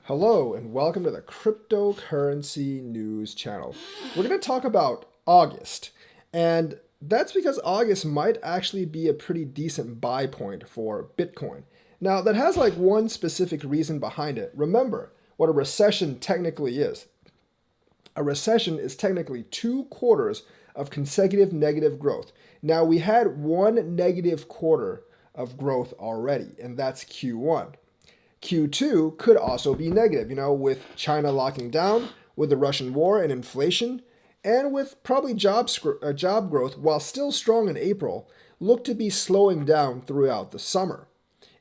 Hello and welcome to the Cryptocurrency News channel. We're going to talk about August, and that's because August might actually be a pretty decent buy point for Bitcoin. Now, that has like one specific reason behind it. Remember what a recession technically is. A recession is technically 2 quarters of consecutive negative growth. Now, we had one negative quarter of growth already, and that's Q1. Q2 could also be negative, with China locking down, with the Russian war and inflation, and with probably job growth, while still strong in April, look to be slowing down throughout the summer.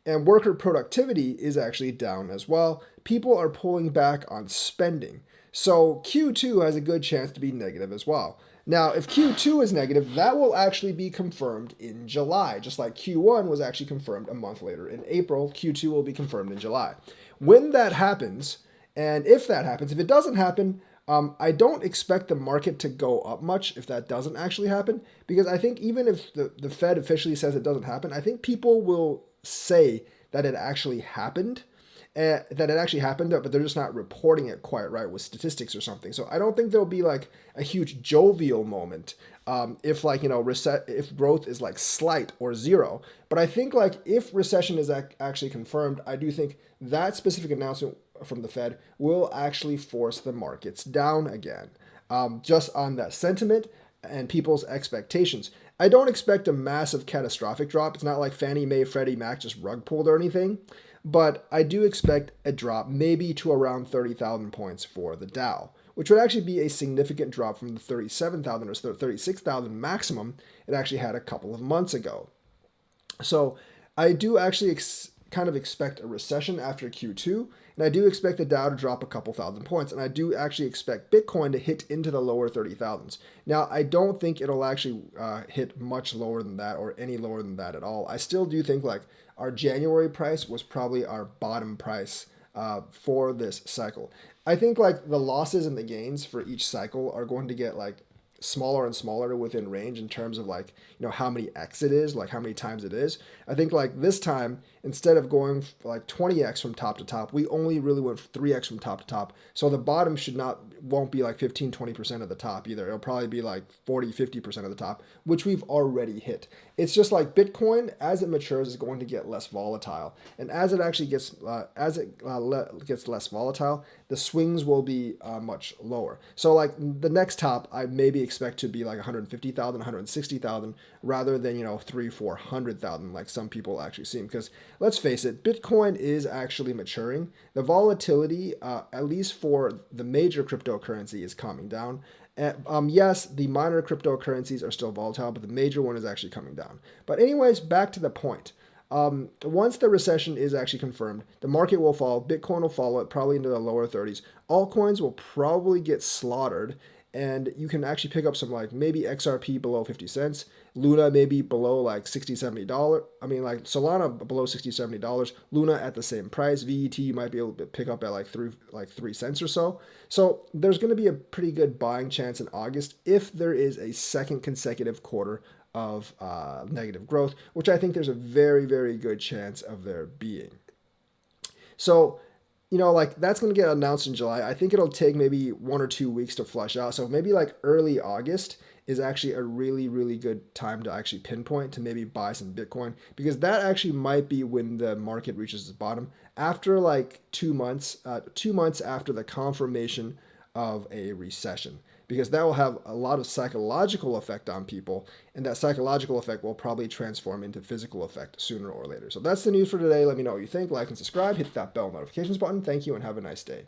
And worker productivity is actually down as well. People are pulling back on spending. So Q2 has a good chance to be negative as well. Now, if Q2 is negative, that will actually be confirmed in July, just like Q1 was actually confirmed a month later in April. Q2 will be confirmed in July. When that happens, and if that happens, if it doesn't happen, I don't expect the market to go up much if that doesn't actually happen, because I think even if the Fed officially says it doesn't happen, I think people will say that it actually happened, but they're just not reporting it quite right with statistics or something. So I don't think there'll be like a huge jovial moment if if growth is like slight or zero. But I think like if recession is actually confirmed, I do think that specific announcement from the Fed will actually force the markets down again, just on that sentiment and people's expectations. I don't expect a massive catastrophic drop. It's not like Fannie Mae, Freddie Mac just rug pulled or anything, but I do expect a drop maybe to around 30,000 points for the Dow, which would actually be a significant drop from the 37,000 or 36,000 maximum it actually had a couple of months ago. So I do actually kind of expect a recession after Q2, and I do expect the Dow to drop a couple thousand points, and I do actually expect Bitcoin to hit into the lower 30,000s. Now, I don't think it'll actually hit much lower than that or any lower than that at all. I still do think like our January price was probably our bottom price for this cycle. I think like the losses and the gains for each cycle are going to get like smaller and smaller within range in terms of like how many x it is, like how many times it is. I think like this time, instead of going like 20x from top to top, we only really went 3x from top to top. So the bottom won't be like 15-20% of the top either. It'll probably be like 40-50% of the top, which we've already hit. It's just like Bitcoin, as it matures, is going to get less volatile, and as it actually gets gets less volatile, the swings will be much lower. So like the next top, I maybe expect to be like 150,000, 160,000, rather than 300,000-400,000 like some people actually seem. Because let's face it, Bitcoin is actually maturing. The volatility, at least for the major cryptocurrency, is calming down. Yes, the minor cryptocurrencies are still volatile, but the major one is actually coming down. But anyways, back to the point. Once the recession is actually confirmed, the market will fall. Bitcoin will follow it, probably into the lower 30s. Altcoins will probably get slaughtered, and you can actually pick up some like maybe XRP below 50 cents, Luna maybe below like $60-$70. I mean, like Solana below $60-$70, Luna at the same price. VET you might be able to pick up at like 3 cents or so. So there's going to be a pretty good buying chance in August if there is a second consecutive quarter of negative growth, which I think there's a very, very good chance of there being. So, like that's going to get announced in July. I think it'll take maybe 1 or 2 weeks to flush out. So maybe like early August is actually a really, really good time to actually pinpoint to maybe buy some Bitcoin, because that actually might be when the market reaches its bottom after like 2 months, 2 months after the confirmation of a recession, because that will have a lot of psychological effect on people, and that psychological effect will probably transform into physical effect sooner or later. So that's the news for today. Let me know what you think. Like and subscribe. Hit that bell notifications button. Thank you and have a nice day.